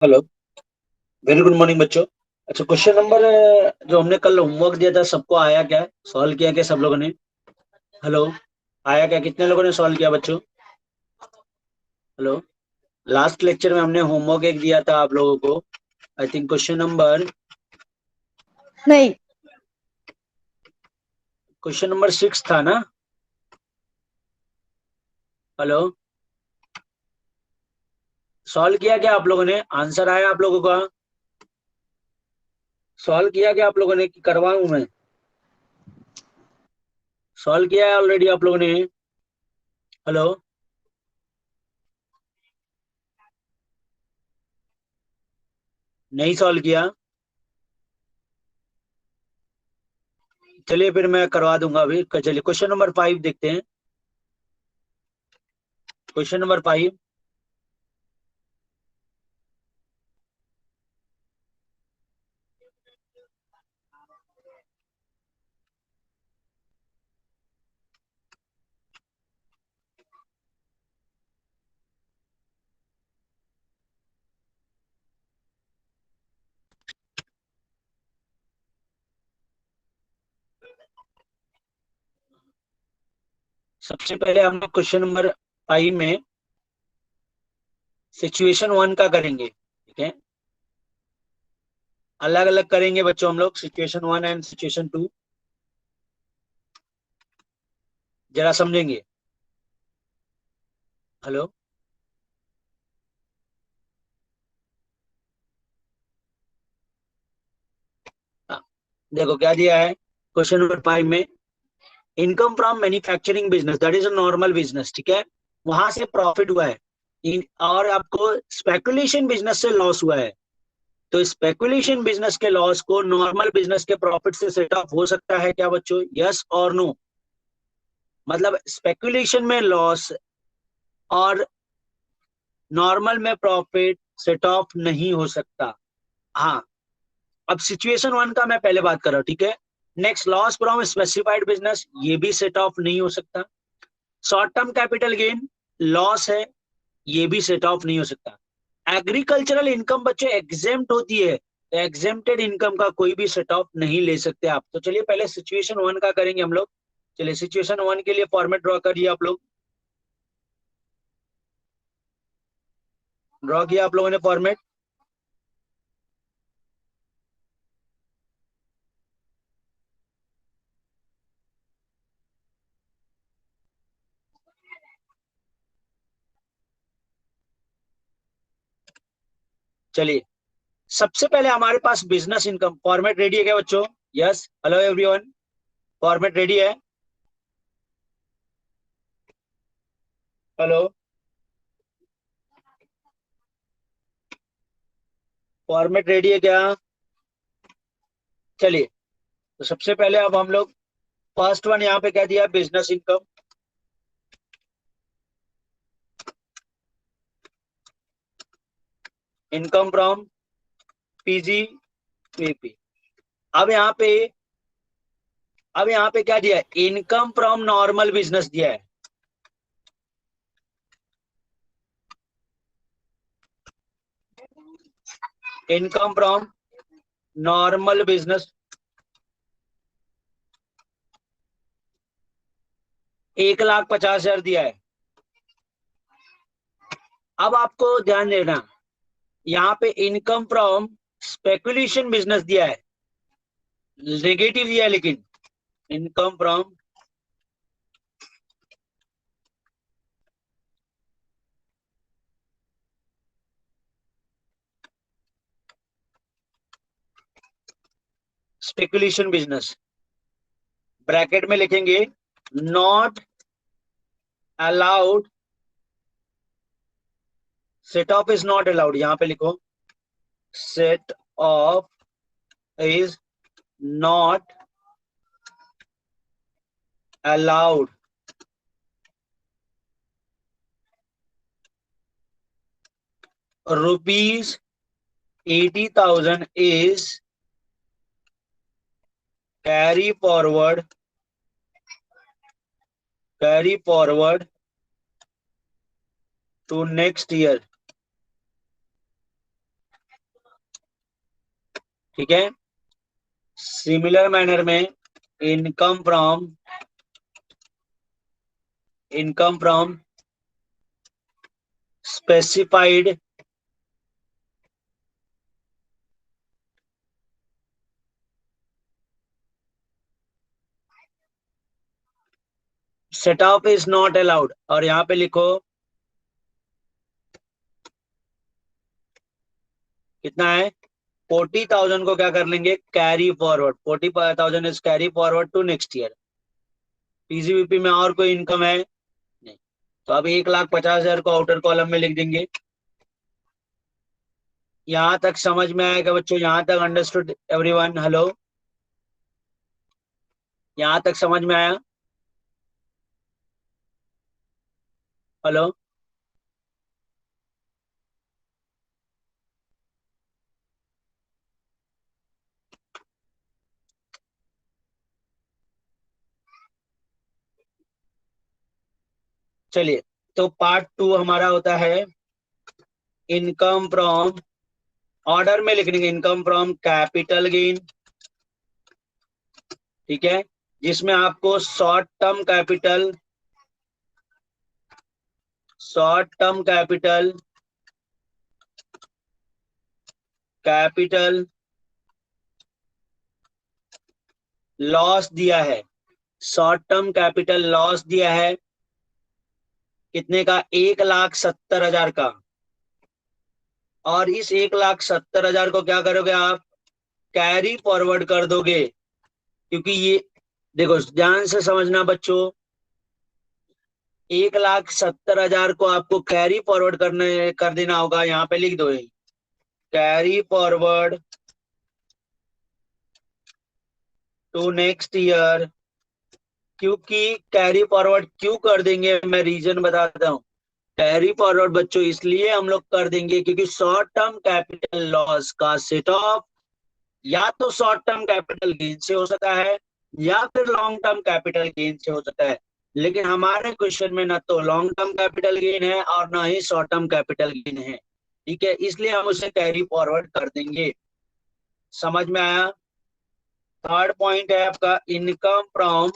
Hello. Very good morning बच्चों। अच्छा, question number जो हमने कल होमवर्क दिया था सबको आया क्या? सॉल्व किया क्या सब लोगों ने? हेलो, आया क्या? कितने लोगों ने सॉल्व किया बच्चों? हेलो। लास्ट लेक्चर में हमने होमवर्क एक दिया था आप लोगों को। आई थिंक नहीं। क्वेश्चन नंबर 6 था ना? हेलो, सॉल्व किया क्या आप लोगों ने? आंसर आया आप लोगों का? सॉल्व किया क्या आप लोगों ने कि करवाऊं मैं? सॉल्व किया है ऑलरेडी आप लोगों ने? हेलो, नहीं सॉल्व किया? चलिए फिर मैं करवा दूंगा अभी। चलिए क्वेश्चन नंबर 5 देखते हैं। Question number 5। सबसे पहले हम लोग क्वेश्चन नंबर 5 में सिचुएशन 1 का करेंगे, ठीक है? अलग अलग करेंगे बच्चों हम लोग, सिचुएशन 1 एंड सिचुएशन 2। जरा समझेंगे। हेलो। हाँ, देखो क्या दिया है क्वेश्चन नंबर 5 में। Income from manufacturing business, that is a normal business, ठीक है? वहां से प्रॉफिट हुआ है। और आपको स्पेकुलेशन बिजनेस से लॉस हुआ है। तो स्पेकुलेशन बिजनेस के लॉस को नॉर्मल बिजनेस के प्रॉफिट से सेट ऑफ हो सकता है क्या बच्चों? यस और नो? मतलब स्पेकुलेशन में लॉस और नॉर्मल में प्रॉफिट सेट ऑफ नहीं हो सकता। हाँ। अब सिचुएशन 1 का मैं पहले बात कर रहा हूं, ठीक है? Next, loss from specified business, ये भी सेट ऑफ नहीं हो सकता। Short term capital gain loss है, ये भी सेट ऑफ नहीं हो सकता। एग्रीकल्चरल इनकम बच्चों एग्जेम्प्ट होती है, तो एग्जेम्प्टेड इनकम का कोई भी सेट ऑफ नहीं ले सकते आप। तो चलिए पहले सिचुएशन 1 का करेंगे हम लोग। चलिए सिचुएशन 1 के लिए फॉर्मेट ड्रॉ करिए आप लोग। ड्रॉ किया आप लोगों ने फॉर्मेट? चलिए, सबसे पहले हमारे पास बिजनेस इनकम फॉर्मेट रेडी है क्या बच्चों? Yes, hello everyone, format ready है? हेलो, फॉर्मेट रेडी है क्या? चलिए, तो सबसे पहले अब हम लोग फर्स्ट वन यहाँ पे क्या दिया? Business income. Income from PG PP. अब यहाँ पे अब यहाँ पे क्या दिया है? इनकम फ्रॉम नॉर्मल बिजनेस दिया है। इनकम फ्रॉम नॉर्मल बिजनेस 1,50,000 दिया है। अब आपको ध्यान देना, यहाँ पे इनकम फ्रॉम स्पेकुलेशन बिजनेस दिया है, नेगेटिव दिया है। लेकिन income from speculation business, bracket में लिखेंगे not allowed, set off is not allowed. यहां पे लिखो set off is not allowed ₹80,000 is carry forward to next year। ठीक है। सिमिलर मैनर में income from specified set off is not allowed, और यहां पे लिखो कितना है, 40,000 को क्या कर लेंगे, carry forward, 40,000 is carry forward to next year. PGBP में और कोई इनकम है नहीं, तो अब 1,50,000 को आउटर कॉलम में लिख देंगे। यहां तक समझ में आएगा बच्चों, यहां तक अंडरस्टूड एवरीवन? हेलो, यहां तक समझ में आया? हेलो, चलिए, तो पार्ट 2 हमारा होता है इनकम फ्रॉम, ऑर्डर में लिख देंगे, इनकम फ्रॉम कैपिटल गेन, ठीक है, जिसमें आपको शॉर्ट टर्म कैपिटल लॉस दिया है, शॉर्ट टर्म कैपिटल लॉस दिया है कितने का, 1,70,000 का। और इस 1,70,000 को क्या करोगे आप, कैरी फॉरवर्ड कर दोगे, क्योंकि ये देखो ध्यान से समझना बच्चों, 1,70,000 को आपको कैरी फॉरवर्ड कर देना होगा, यहाँ पे लिख दो carry forward to next year. क्योंकि कैरी फॉरवर्ड क्यों कर देंगे, मैं रीजन बताता हूँ। कैरी फॉरवर्ड बच्चों इसलिए हम लोग कर देंगे क्योंकि शॉर्ट टर्म कैपिटल लॉस का सेट ऑफ या तो शॉर्ट टर्म कैपिटल गेन से हो सकता है या फिर लॉन्ग टर्म कैपिटल गेन से हो सकता है, लेकिन हमारे क्वेश्चन में ना तो लॉन्ग टर्म कैपिटल गेन है और ना ही शॉर्ट टर्म कैपिटल गेन है, ठीक है, इसलिए हम उसे कैरी फॉरवर्ड कर देंगे। समझ में आया? थर्ड पॉइंट है आपका इनकम फ्रॉम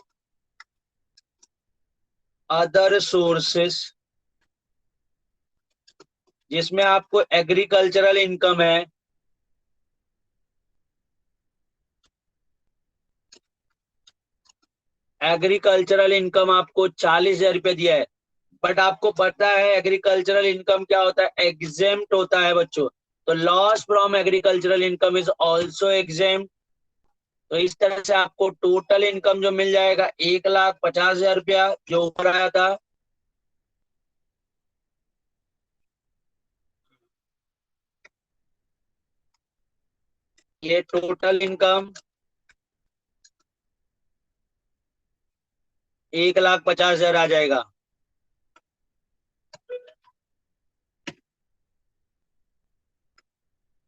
अदर सोर्सेस, जिसमें आपको एग्रीकल्चरल इनकम है, एग्रीकल्चरल इनकम आपको 40,000 रुपये दिया है, बट आपको पता है एग्रीकल्चरल इनकम क्या होता है, एग्जेम्प्ट होता है बच्चों, तो loss from agricultural income is also exempt. तो इस तरह से आपको टोटल इनकम जो मिल जाएगा 1,50,000 रुपया जो ऊपर आया था, ये टोटल इनकम 1,50,000 आ जाएगा।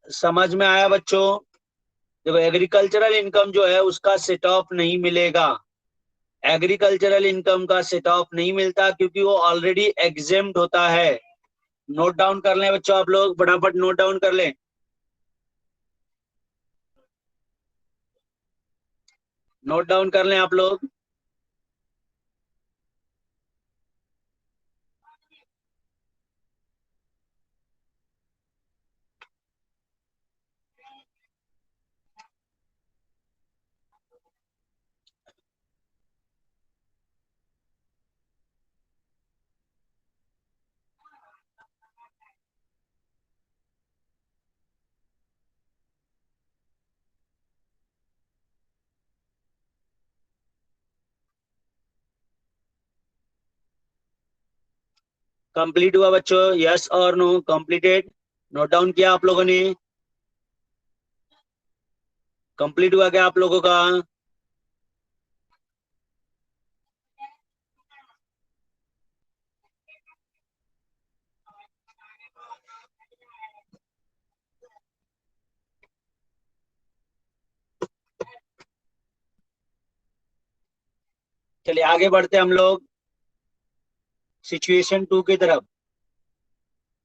समझ में आया बच्चों? देखो एग्रीकल्चरल इनकम जो है उसका सेट ऑफ नहीं मिलेगा, एग्रीकल्चरल इनकम का सेट ऑफ नहीं मिलता क्योंकि वो ऑलरेडी एग्जेम्प्ट होता है। नोट डाउन कर लें बच्चों, आप लोग फटाफट नोट डाउन कर लें, नोट डाउन कर लें आप लोग। कंप्लीट हुआ बच्चों, यस और नो, कंप्लीटेड? नोट डाउन किया आप लोगों ने? कंप्लीट हुआ क्या आप लोगों का? चलिए आगे बढ़ते हम लोग सिचुएशन 2 की तरफ।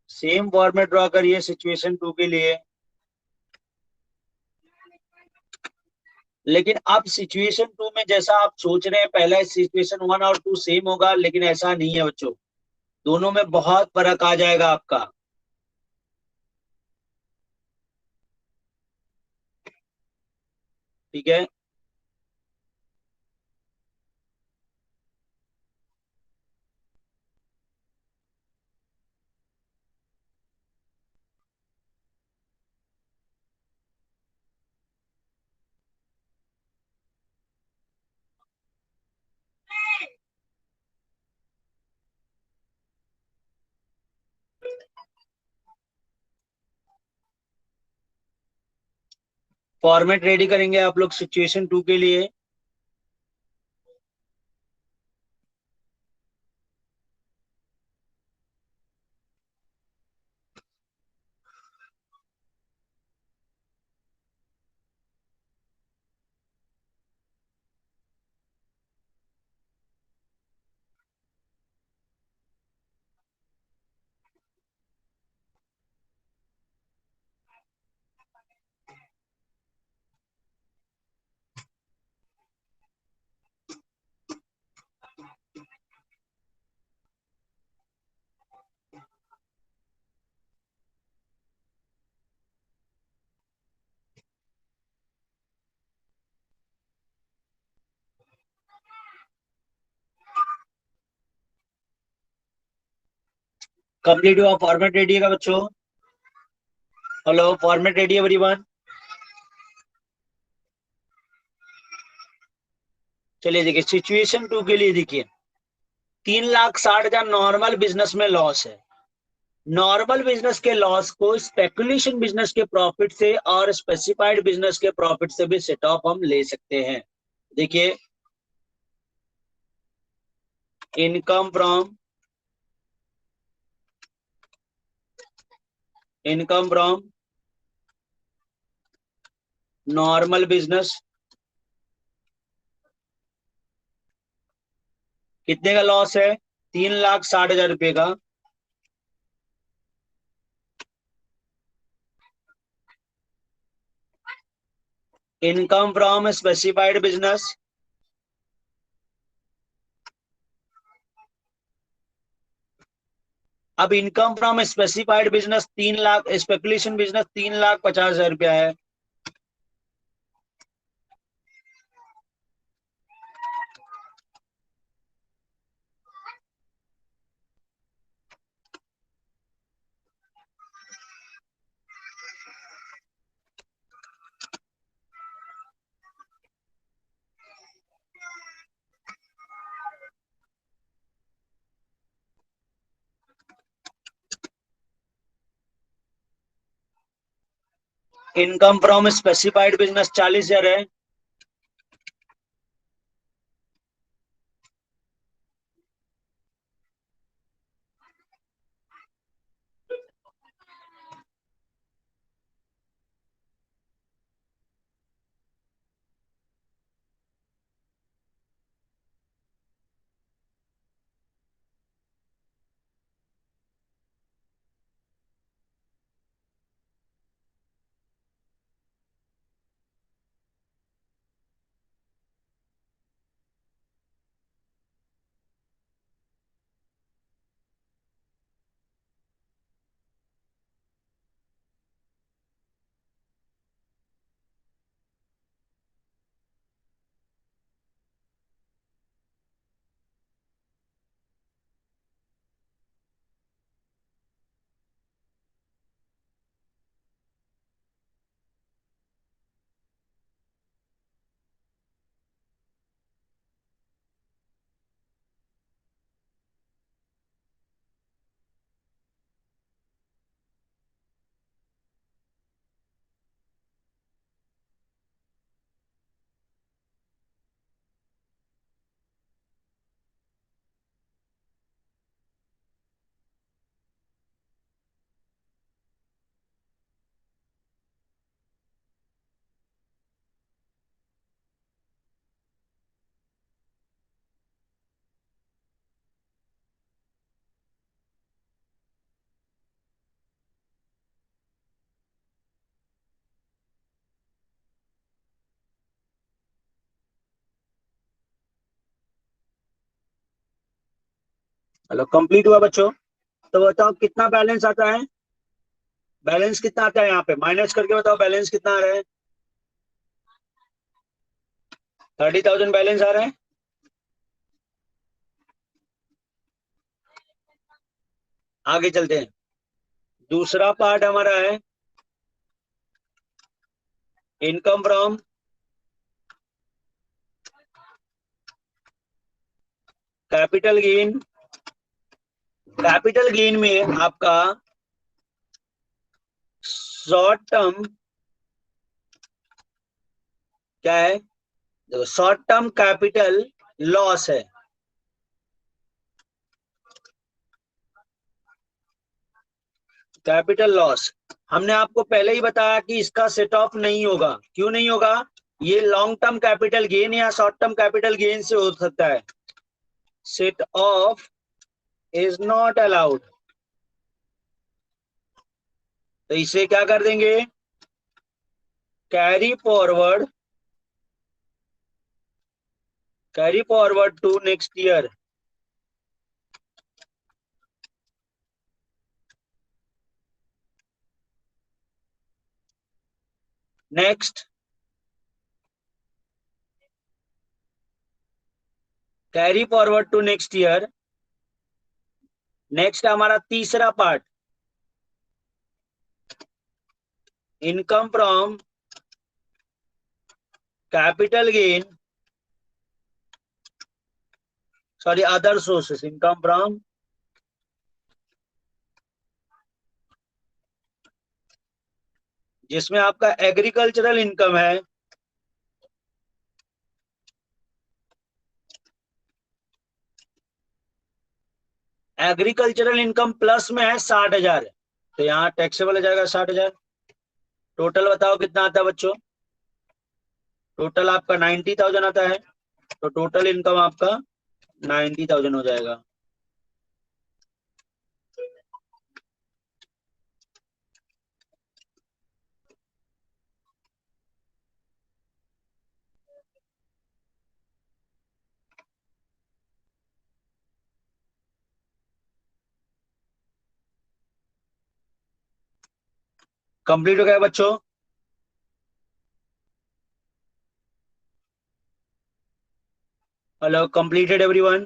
सेम फॉर्मेट ड्रॉ करिए सिचुएशन 2 के लिए। लेकिन अब सिचुएशन टू में जैसा आप सोच रहे हैं पहला सिचुएशन वन और टू सेम होगा, लेकिन ऐसा नहीं है बच्चों। दोनों में बहुत फर्क आ जाएगा आपका। ठीक है। फॉर्मेट रेडी करेंगे आप लोग सिचुएशन टू के लिए। कंप्लीट हुआ, फॉर्मेट रेडी है बच्चों? हेलो, फॉर्मेट रेडी है एवरीवन? चलिए देखिए सिचुएशन टू के लिए। देखिए 3,60,000 नॉर्मल बिजनेस में लॉस है। नॉर्मल बिजनेस के लॉस को स्पेकुलेशन बिजनेस के प्रॉफिट से और स्पेसिफाइड बिजनेस के प्रॉफिट से भी सेट ऑफ हम ले सकते हैं। देखिए इनकम फ्रॉम नॉर्मल बिजनेस कितने का लॉस है? 3,60,000 रुपए का। इनकम फ्रॉम स्पेसिफाइड बिजनेस, अब income from specified business 3 lakh, speculation business 3,50,000 रुपया है। इनकम फ्रॉम स्पेसिफाइड बिजनेस 40,000 है। हेलो, कंप्लीट हुआ बच्चों? तो बताओ कितना बैलेंस आता है, बैलेंस कितना आता है यहाँ पे, माइनस करके बताओ बैलेंस कितना आ रहा है। 30,000 बैलेंस आ रहा है। आगे चलते हैं। दूसरा पार्ट हमारा है income from capital gain. Capital gain में आपका शॉर्ट टर्म क्या है, देखो शॉर्ट टर्म कैपिटल लॉस है। कैपिटल लॉस हमने आपको पहले ही बताया कि इसका सेट ऑफ नहीं होगा। क्यों नहीं होगा? ये लॉन्ग टर्म कैपिटल गेन या शॉर्ट टर्म कैपिटल गेन से हो सकता है। Set off is not allowed. तो इसे क्या कर देंगे, carry forward, carry forward to next year. Next, carry forward to next year. Next हमारा तीसरा part, income from capital gain, sorry other sources, income from जिसमें आपका एग्रीकल्चरल इनकम है, एग्रीकल्चरल इनकम प्लस में है 60,000, तो यहाँ टैक्सेबल हो जाएगा 60,000। टोटल बताओ कितना आता है बच्चों, टोटल आपका 90,000 आता है। तो टोटल इनकम आपका 90,000 हो जाएगा। कंप्लीट हो गया बच्चों? Hello, completed everyone?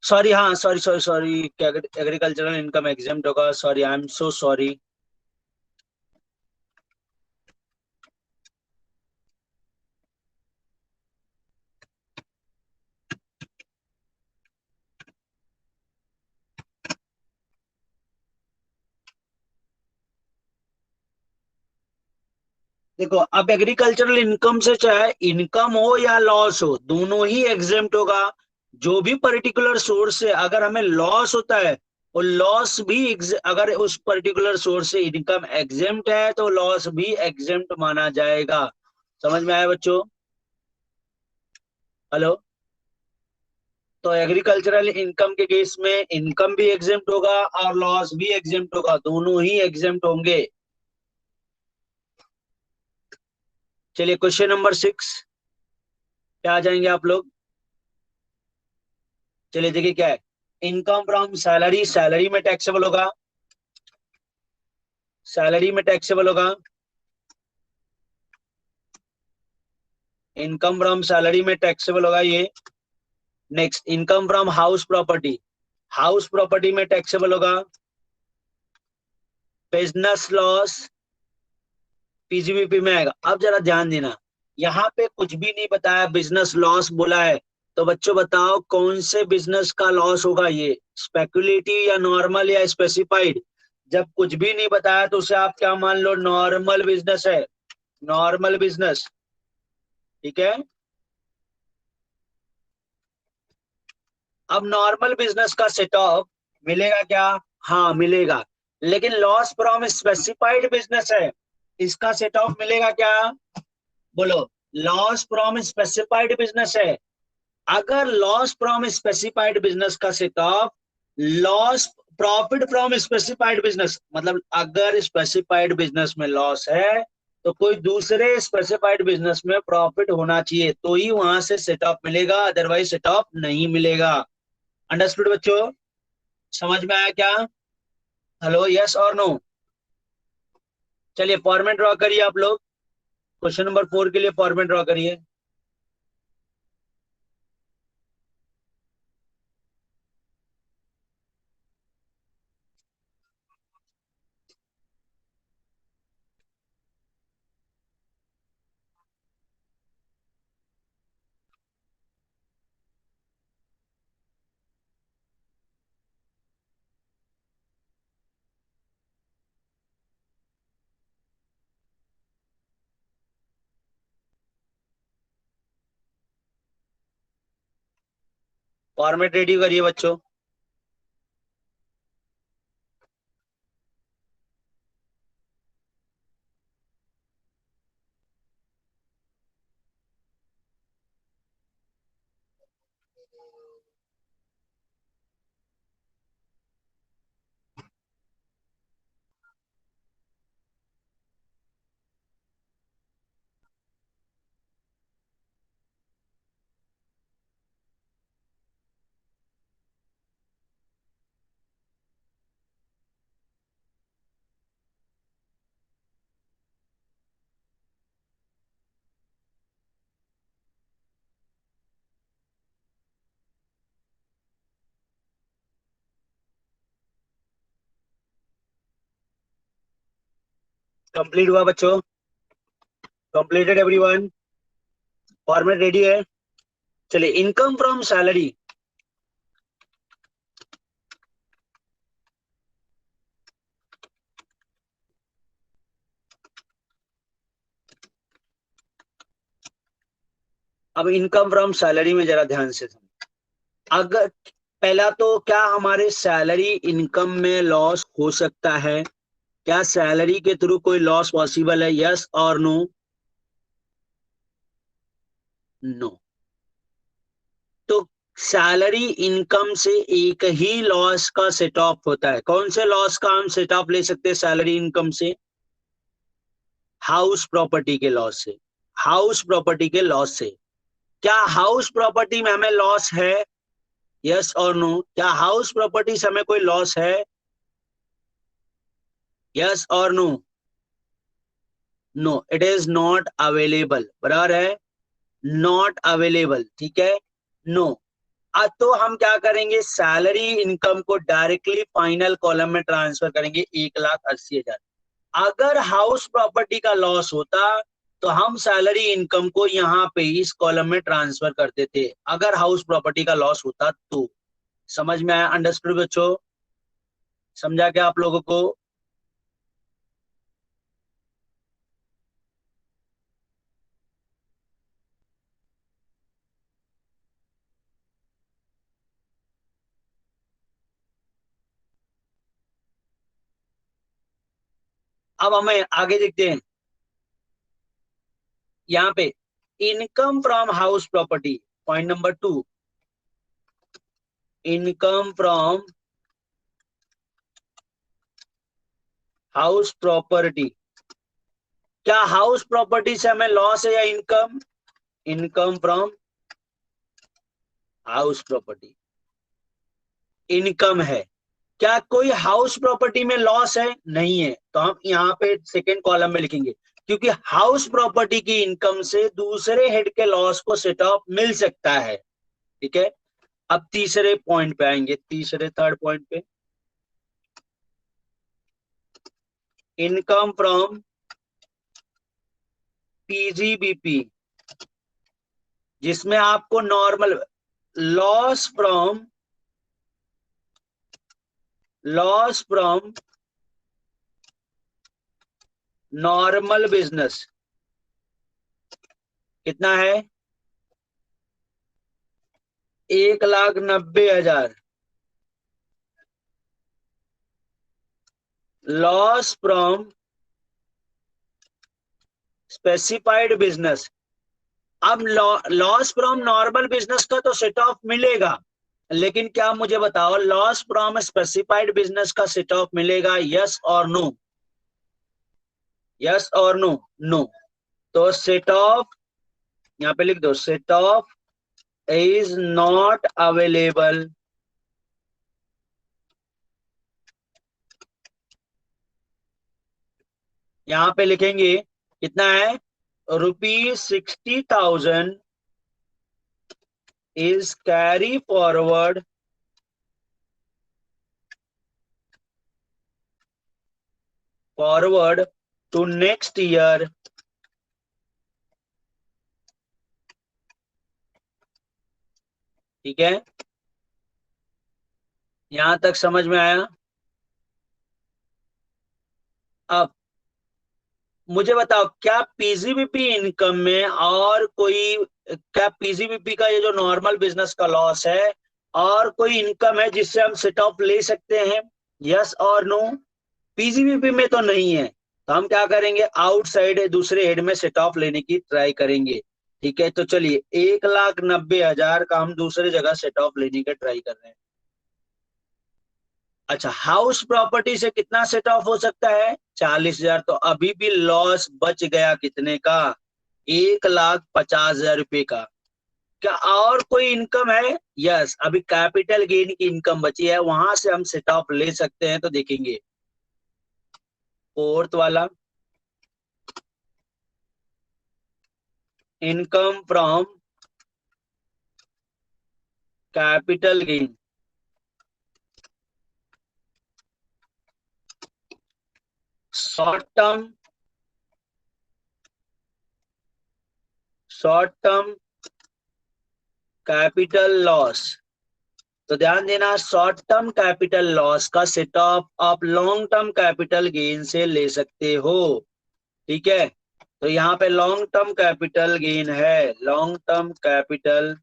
सॉरी, हाँ sorry sorry sorry, agricultural income exempt होगा, sorry I am so sorry. देखो अब एग्रीकल्चरल इनकम से चाहे इनकम हो या लॉस हो, दोनों ही एग्जेम्प्ट होगा। जो भी पर्टिकुलर सोर्स से अगर हमें लॉस होता है, और लॉस भी अगर उस पर्टिकुलर सोर्स से इनकम एग्जेम्प्ट है तो लॉस भी एग्जेम्प्ट माना जाएगा। समझ में आया बच्चों? हेलो, तो एग्रीकल्चरल इनकम के केस में इनकम भी एग्जेम्प्ट होगा और लॉस भी एग्जेम्प्ट होगा, दोनों ही एग्जेम्प्ट होंगे। चलिए क्वेश्चन नंबर 6 पे आ जाएंगे आप लोग। चलिए देखिए क्या है, इनकम फ्रॉम सैलरी, सैलरी में टैक्सेबल होगा, सैलरी में टैक्सेबल होगा। इनकम फ्रॉम सैलरी में टैक्सेबल होगा ये। Next income from house property, house property में टैक्सेबल होगा। बिजनेस लॉस पीजीबीपी में आएगा। अब जरा ध्यान देना, यहाँ पे कुछ भी नहीं बताया, बिजनेस लॉस बोला है। तो बच्चों बताओ कौन से बिजनेस का लॉस होगा, ये स्पेकुलेटिव या नॉर्मल या स्पेसिफाइड? जब कुछ भी नहीं बताया तो उसे आप क्या मान लो, नॉर्मल बिजनेस है, नॉर्मल बिजनेस। ठीक है, अब नॉर्मल बिजनेस का सेट ऑफ मिलेगा क्या? हाँ मिलेगा। लेकिन लॉस फ्रॉम स्पेसिफाइड बिजनेस है, इसका सेट ऑफ मिलेगा क्या? बोलो। लॉस फ्रॉम स्पेसिफाइड बिजनेस है। अगर लॉस फ्रॉम स्पेसिफाइड बिजनेस का set of loss profit from specified business, मतलब अगर स्पेसिफाइड बिजनेस में लॉस है तो कोई दूसरे स्पेसिफाइड बिजनेस में प्रॉफिट होना चाहिए, तो ही वहां से सेट ऑफ मिलेगा, अदरवाइज सेट ऑफ नहीं मिलेगा। अंडरस्टूड बच्चों? समझ में आया क्या? हेलो, यस और नो? चलिए फॉर्मेट ड्रॉ करिए आप लोग, क्वेश्चन नंबर 4 के लिए फॉर्मेट ड्रॉ करिए। फॉर्मेट रेडी करिए बच्चों। कंप्लीट हुआ बच्चों? Completed everyone? फॉर्मेट रेडी है? चलिए इनकम फ्रॉम सैलरी, अब इनकम फ्रॉम सैलरी में जरा ध्यान से सुनो। अगर पहला तो क्या हमारे सैलरी इनकम में लॉस हो सकता है? क्या सैलरी के थ्रू कोई लॉस पॉसिबल है? यस और नो? नो। तो सैलरी इनकम से एक ही लॉस का सेट ऑफ होता है। कौन से लॉस का हम सेट ऑफ ले सकते हैं सैलरी इनकम से? हाउस प्रॉपर्टी के लॉस से, हाउस प्रॉपर्टी के लॉस से। क्या हाउस प्रॉपर्टी में हमें लॉस है? यस और नो? क्या हाउस प्रॉपर्टी से हमें कोई लॉस है? यस और no? No, it is not available. बराबर है, नॉट अवेलेबल। ठीक है, नो। तो हम क्या करेंगे, सैलरी इनकम को डायरेक्टली फाइनल कॉलम में ट्रांसफर करेंगे, 1,80,000। अगर हाउस प्रॉपर्टी का लॉस होता तो हम सैलरी इनकम को यहाँ पे इस कॉलम में ट्रांसफर करते थे, अगर हाउस प्रॉपर्टी का लॉस होता तो। समझ में आया? अंडरस्टूड बच्चों? समझा क्या आप लोगों को? अब हमें आगे देखते हैं। यहाँ पे income from house property, point number 2, income from house property. क्या हाउस प्रॉपर्टी से हमें लॉस है या income? Income from house property, income है। क्या कोई हाउस प्रॉपर्टी में लॉस है? नहीं है, तो हम यहाँ पे सेकेंड कॉलम में लिखेंगे क्योंकि हाउस प्रॉपर्टी की इनकम से दूसरे हेड के लॉस को सेट ऑफ मिल सकता है। ठीक है, अब तीसरे पॉइंट पे आएंगे, तीसरे थर्ड पॉइंट पे, इनकम फ्रॉम पीजीबीपी, जिसमें आपको normal loss from normal business कितना है, 1,90,000। लॉस फ्रॉम स्पेसिफाइड बिजनेस, अब लॉस फ्रॉम नॉर्मल बिजनेस का तो सेट ऑफ मिलेगा, लेकिन क्या मुझे बताओ लॉस फ्रॉम स्पेसिफाइड बिजनेस का सेट ऑफ मिलेगा, यस और नो? यस और नो? नो। तो सेट ऑफ, यहाँ पे लिख दो, set off is not available यहाँ पे लिखेंगे कितना है, ₹60,000 is carry forward to next year। ठीक है, यहां तक समझ में आया? अब मुझे बताओ, क्या पीजीबीपी इनकम में और कोई, क्या पीजीबीपी का ये जो नॉर्मल बिजनेस का लॉस है और कोई इनकम है जिससे हम सेट ऑफ ले सकते हैं, यस और नो? पीजीबीपी में तो नहीं है, तो हम क्या करेंगे, आउटसाइड दूसरे हेड में सेट ऑफ लेने की ट्राई करेंगे। ठीक है, तो चलिए 1,90,000 का हम दूसरे जगह सेट ऑफ लेने का ट्राई कर रहे हैं। अच्छा, हाउस प्रॉपर्टी से कितना सेट ऑफ हो सकता है, 40,000, तो अभी भी लॉस बच गया कितने का, 1,50,000 रुपए का। क्या और कोई इनकम है, यस, अभी कैपिटल गेन की इनकम बची है, वहां से हम सेट ऑफ ले सकते हैं, तो देखेंगे फोर्थ वाला, income from capital gain, short term, short term capital loss. तो ध्यान देना, शॉर्ट टर्म कैपिटल लॉस का सेट ऑफ आप लॉन्ग टर्म कैपिटल गेन से ले सकते हो। ठीक है, तो यहाँ पे लॉन्ग टर्म कैपिटल गेन है, लॉन्ग टर्म कैपिटल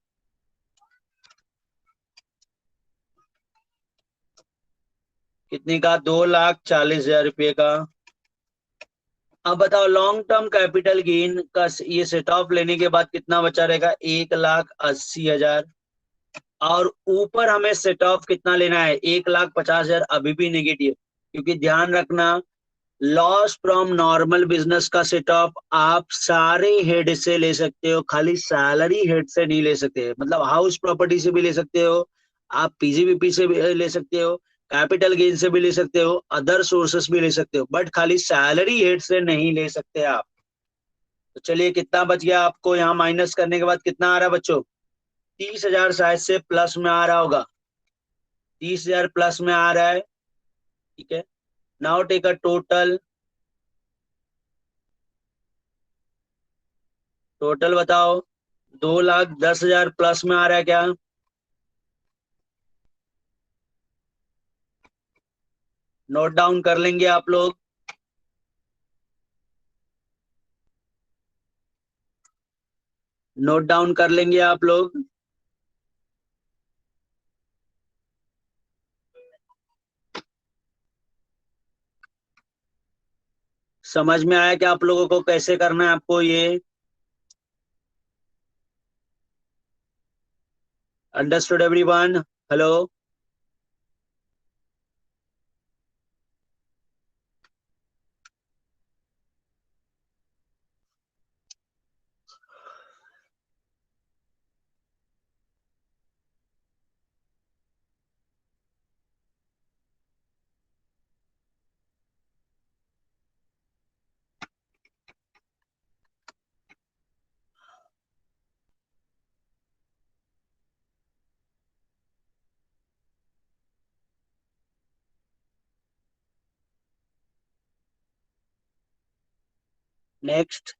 कितने का, 2,40,000 रुपये का। अब बताओ लॉन्ग टर्म कैपिटल गेन का ये सेट ऑफ लेने के बाद कितना बचा रहेगा, 1,80,000। और ऊपर हमें सेट ऑफ कितना लेना है, 1,50,000, अभी भी नेगेटिव, क्योंकि ध्यान रखना लॉस फ्रॉम नॉर्मल बिजनेस का सेट ऑफ आप सारे हेड से ले सकते हो, खाली सैलरी हेड से नहीं ले सकते, मतलब हाउस प्रॉपर्टी से भी ले सकते हो, आप पीजीबीपी से भी ले सकते हो, कैपिटल गेन से भी ले सकते हो, अदर सोर्सेस भी ले सकते हो, बट खाली सैलरी हेड से नहीं ले सकते आप। तो चलिए कितना बच गया आपको, यहाँ माइनस करने के बाद कितना आ रहा है बच्चों, 30,000 शायद से प्लस में आ रहा होगा, 30,000 प्लस में आ रहा है। ठीक है, now take a total, total बताओ, 2,10,000 प्लस में आ रहा है क्या? नोट डाउन कर लेंगे आप लोग? नोट डाउन कर लेंगे आप लोग? समझ में आया कि आप लोगों को कैसे करना है आपको ये? Understood everyone? Hello? Next.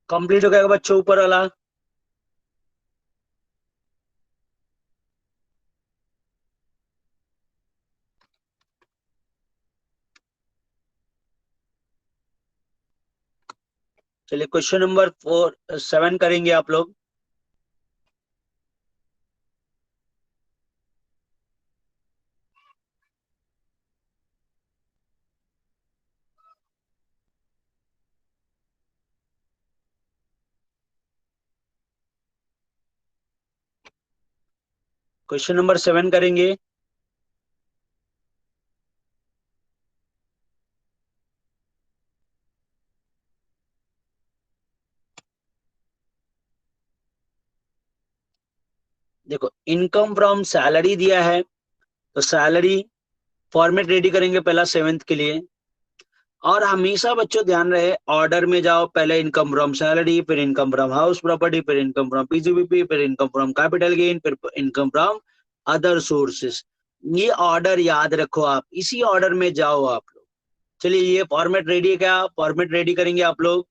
Complete हो गया बच्चों ऊपर वाला? चलिए क्वेश्चन नंबर 7 करेंगे आप लोग। क्वेश्चन नंबर 7 करेंगे। देखो, इनकम फ्रॉम सैलरी दिया है, तो सैलरी फॉर्मेट रेडी करेंगे पहला 7th के लिए। और हमेशा बच्चों ध्यान रहे, ऑर्डर में जाओ, पहले इनकम फ्रॉम सैलरी, फिर इनकम फ्रॉम हाउस प्रॉपर्टी, फिर इनकम फ्रॉम पीजीबीपी, फिर इनकम फ्रॉम कैपिटल गेन, फिर इनकम फ्रॉम अदर सोर्सेस। ये ऑर्डर याद रखो, आप इसी ऑर्डर में जाओ आप लोग। चलिए, ये फॉर्मेट रेडी है क्या? फॉर्मेट रेडी करेंगे आप लोग।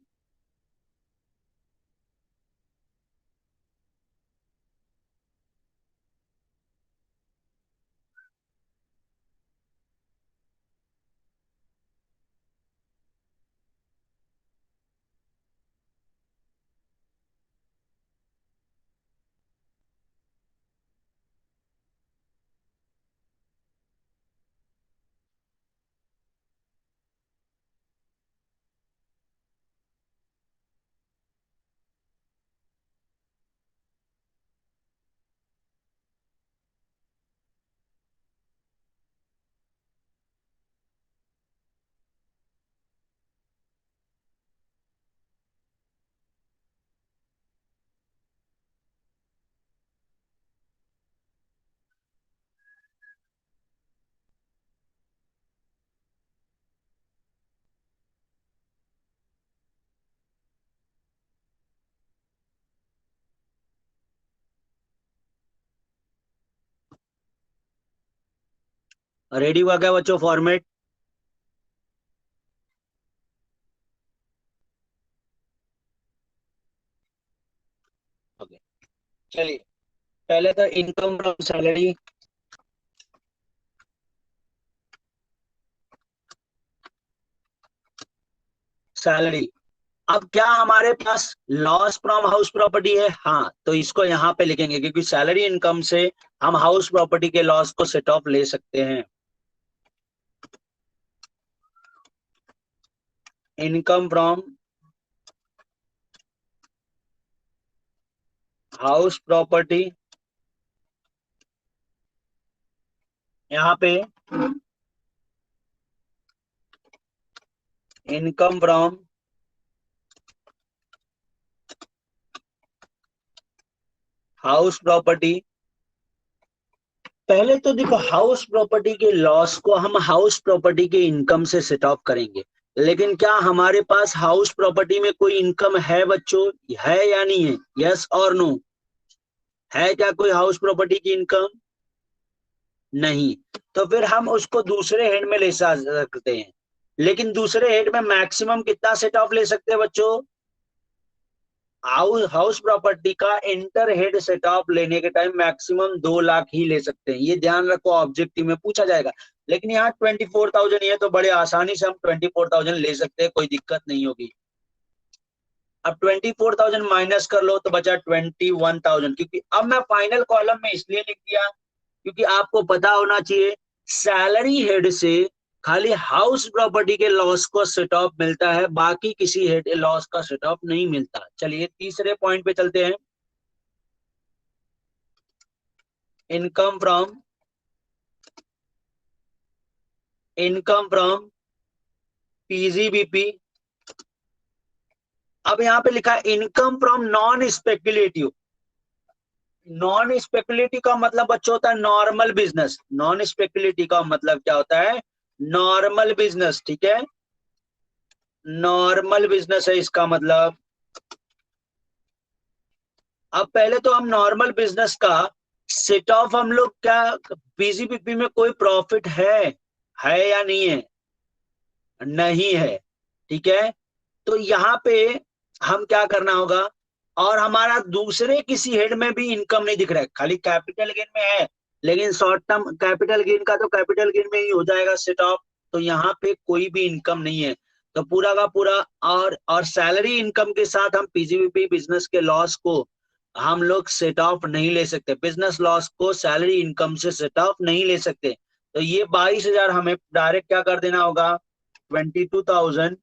रेडी हुआ क्या बच्चों फॉर्मेट? ओके, चलिए पहले तो इनकम फ्रॉम सैलरी। सैलरी। अब क्या हमारे पास लॉस फ्रॉम हाउस प्रॉपर्टी है? हाँ, तो इसको यहाँ पे लिखेंगे, क्योंकि सैलरी इनकम से हम हाउस प्रॉपर्टी के लॉस को सेट ऑफ ले सकते हैं। इनकम फ्रॉम हाउस प्रॉपर्टी, यहाँ पे इनकम फ्रॉम हाउस प्रॉपर्टी पहले तो देखो, हाउस प्रॉपर्टी के लॉस को हम हाउस प्रॉपर्टी के इनकम से सेट ऑफ करेंगे। लेकिन क्या हमारे पास हाउस प्रॉपर्टी में कोई इनकम है बच्चों? है या नहीं है? यस और नो? है क्या कोई हाउस प्रॉपर्टी की इनकम? नहीं। तो फिर हम उसको दूसरे हेड में ले सकते हैं। लेकिन दूसरे हेड में मैक्सिमम कितना सेट ऑफ ले सकते हैं बच्चों? हाउस हाउस प्रॉपर्टी का इंटर हेड सेट ऑफ लेने के टाइम मैक्सिमम 2 लाख ही ले सकते हैं। ये ध्यान रखो, ऑब्जेक्टिव में पूछा जाएगा। लेकिन यहाँ 24,000 है तो बड़े आसानी से हम 24,000 ले सकते हैं, कोई दिक्कत नहीं होगी। अब 24,000 माइनस कर लो तो बचा 21,000। क्योंकि अब मैं फाइनल कॉलम में इसलिए लिख दिया क्योंकि आपको पता होना चाहिए, सैलरी हेड से खाली हाउस प्रॉपर्टी के लॉस को सेट ऑफ मिलता है, बाकी किसी हेड लॉस का सेट ऑफ नहीं मिलता। चलिए तीसरे पॉइंट पे चलते हैं। Income from PGBP. अब यहाँ पे लिखा है income from non speculative. Non speculative का मतलब बच्चों होता है नॉर्मल बिजनेस। नॉन स्पेकुलेटिव का मतलब क्या होता है? Normal business. ठीक है, नॉर्मल बिजनेस है इसका मतलब। अब पहले तो हम नॉर्मल बिजनेस का सेट ऑफ हम लोग क्या, पीजीपीपी में कोई प्रॉफिट है या नहीं है? नहीं है। ठीक है, तो यहाँ पे हम क्या करना होगा? और हमारा दूसरे किसी हेड में भी इनकम नहीं दिख रहा है, खाली कैपिटल गेन में है। लेकिन शॉर्ट टर्म कैपिटल गेन का तो कैपिटल गेन में ही हो जाएगा सेट ऑफ। तो यहाँ पे कोई भी इनकम नहीं है। तो पूरा का पूरा और सैलरी इनकम के साथ हम पीजीबीपी बिजनेस के लॉस को हम लोग सेट ऑफ नहीं ले सकते। बिजनेस लॉस को सैलरी इनकम से सेट ऑफ नहीं ले सकते। तो ये 22,000 हमें डायरेक्ट क्या कर देना होगा? 22,000,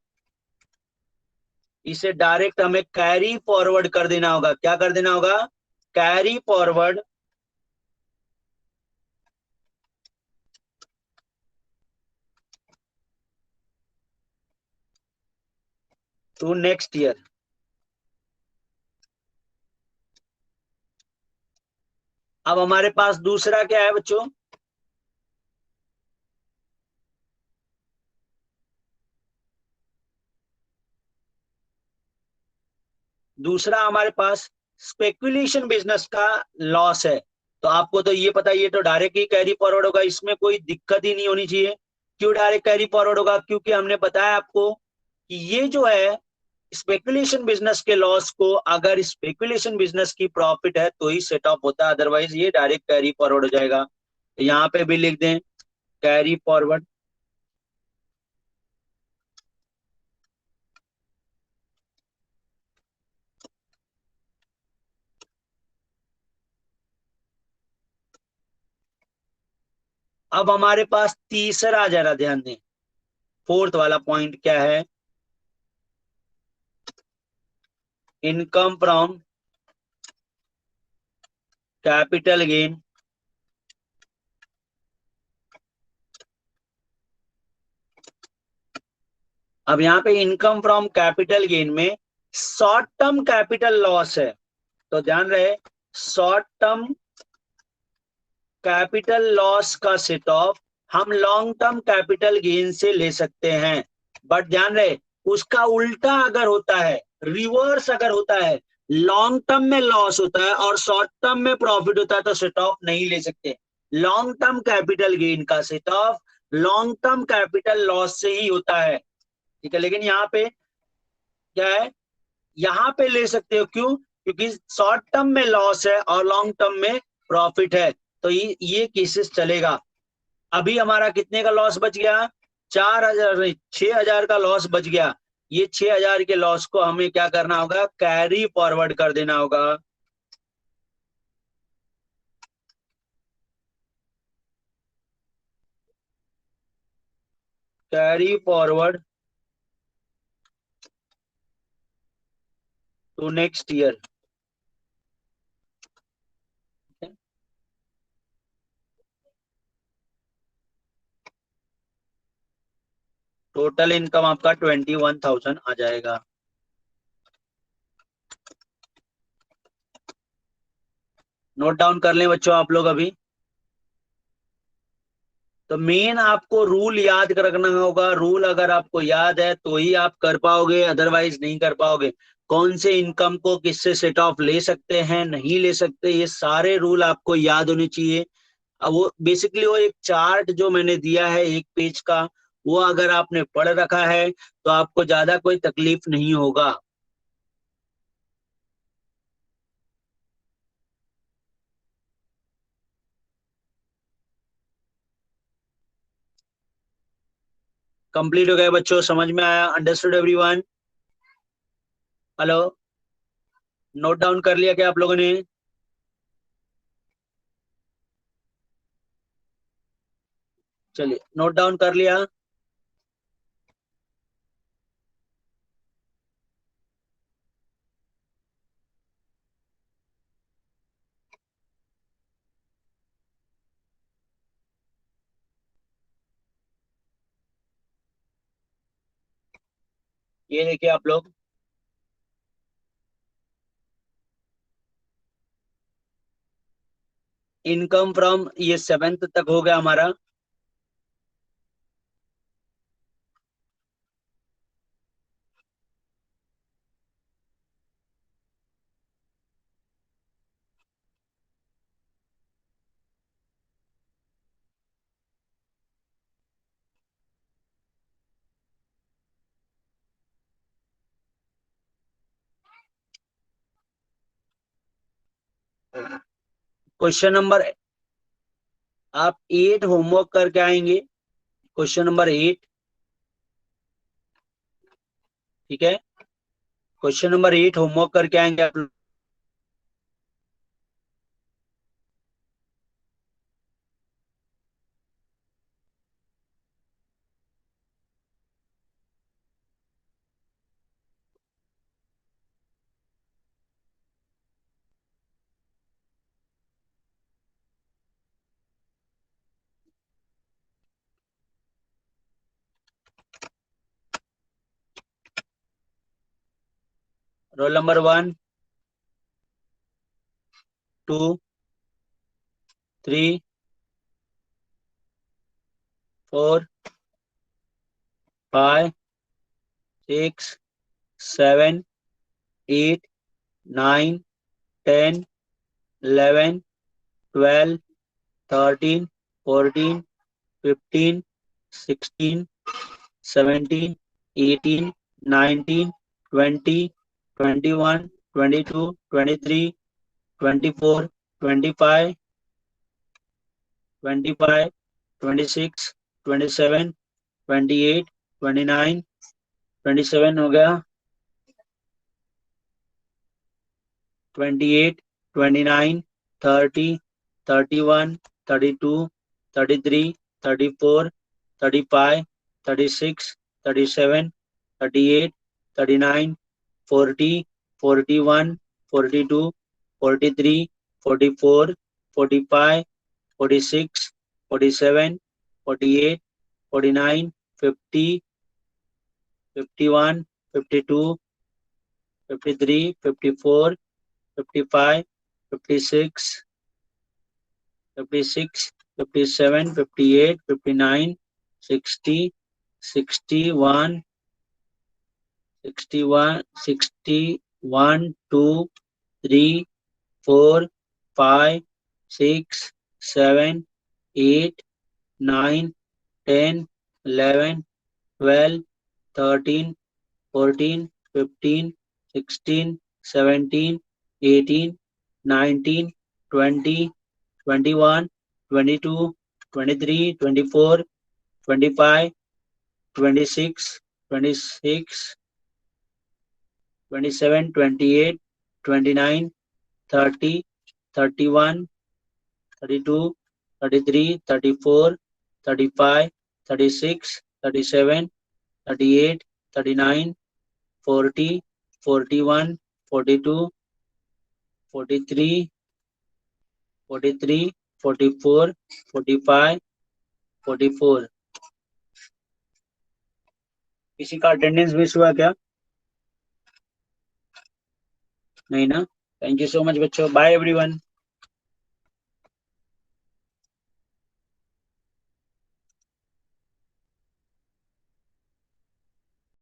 इसे डायरेक्ट हमें कैरी फॉरवर्ड कर देना होगा। क्या कर देना होगा? Carry forward to next year. अब हमारे पास दूसरा क्या है बच्चों? दूसरा हमारे पास स्पेकुलेशन बिजनेस का लॉस है। तो आपको तो ये पता है, ये तो डायरेक्ट ही कैरी फॉरवर्ड होगा, इसमें कोई दिक्कत ही नहीं होनी चाहिए। क्यों डायरेक्ट कैरी फॉरवर्ड होगा? क्योंकि हमने बताया आपको कि ये जो है स्पेकुलेशन बिजनेस के लॉस को अगर स्पेकुलेशन बिजनेस की प्रॉफिट है तो ही सेट ऑफ होता है, अदरवाइज ये डायरेक्ट कैरी फॉरवर्ड हो जाएगा। तो यहाँ पे भी लिख दें कैरी फॉरवर्ड। अब हमारे पास तीसरा, जरा ध्यान दें, फोर्थ वाला पॉइंट क्या है? Income from capital gain. अब यहाँ पे इनकम फ्रॉम कैपिटल गेन में शॉर्ट टर्म कैपिटल लॉस है। तो ध्यान रहे, शॉर्ट टर्म कैपिटल लॉस का सेट ऑफ हम लॉन्ग टर्म कैपिटल गेन से ले सकते हैं। बट ध्यान रहे, उसका उल्टा अगर होता है, रिवर्स अगर होता है, लॉन्ग टर्म में लॉस होता है और शॉर्ट टर्म में प्रॉफिट होता है, तो सेट ऑफ नहीं ले सकते। लॉन्ग टर्म कैपिटल गेन का set of long term capital loss से ही होता है। ठीक है, लेकिन यहाँ पे क्या है? यहाँ पे ले सकते हो। क्यों? क्योंकि शॉर्ट टर्म में लॉस है और लॉन्ग टर्म में प्रॉफिट है। तो ये केसेस चलेगा। अभी हमारा कितने का लॉस बच गया? 4,000 नहीं, 6,000 का लॉस बच गया। ये 6,000 के लॉस को हमें क्या करना होगा? कैरी फॉरवर्ड कर देना होगा। Carry forward to next year. Total income आपका 21,000 आ जाएगा। नोट डाउन कर लें बच्चों आप लोग अभी। तो मेन आपको रूल याद रखना होगा। रूल अगर आपको याद है तो ही आप कर पाओगे, अदरवाइज नहीं कर पाओगे। कौन से इनकम को किससे सेट ऑफ ले सकते हैं, नहीं ले सकते, ये सारे रूल आपको याद होने चाहिए। अब वो बेसिकली वो एक चार्ट जो मैंने दिया है 1 पेज का, वो अगर आपने पढ़ रखा है तो आपको ज्यादा कोई तकलीफ नहीं होगा। कंप्लीट हो गया बच्चों, समझ में आया? Understood everyone? Hello, note down कर लिया क्या आप लोगों ने? चलिए, नोट डाउन कर लिया। ये देखिए आप लोग, इनकम फ्रॉम, ये 7th तक हो गया हमारा। क्वेश्चन नंबर, आप 8 होमवर्क करके आएंगे। क्वेश्चन नंबर 8, ठीक है? क्वेश्चन नंबर 8 होमवर्क करके आएंगे आप लोग। रोल नंबर 1, 2, 3, 4, 5, 6, 7, 8, 9, 10, 11, 12, 13, 14, 15, 16, 17, 18, 19, 20, 21, 22, 23, 24, 25, 25, 26, 27, 28, 29, 27 हो गया, 28, 29, 30, 31, 32, 33, 34, 35, 36, 37, 38, 39, 40, 41, 42, 43, 44, 45, 46, 47, 48, 49, 50, 51, 52, 53, 54, 55, 56, 56, 57, 58, 59, 60, 61, 61, 61, 2, 3, 4, 5, 6, 7, 8, 9, 10, 11, 12, 13, 14, 15, 16, 17, 18, 19, 20, 21, 22, 23, 24, 25, 26, 26, 27, 28, 29, 30, 31, 32, 33, 34, 35, 36, 37, 38, 39, 40, 41, 42, 43, 43, 44, 45, 44। किसी का अटेंडेंस मिस हुआ क्या? नहीं ना? थैंक यू सो मच बच्चों, बाय एवरीवन।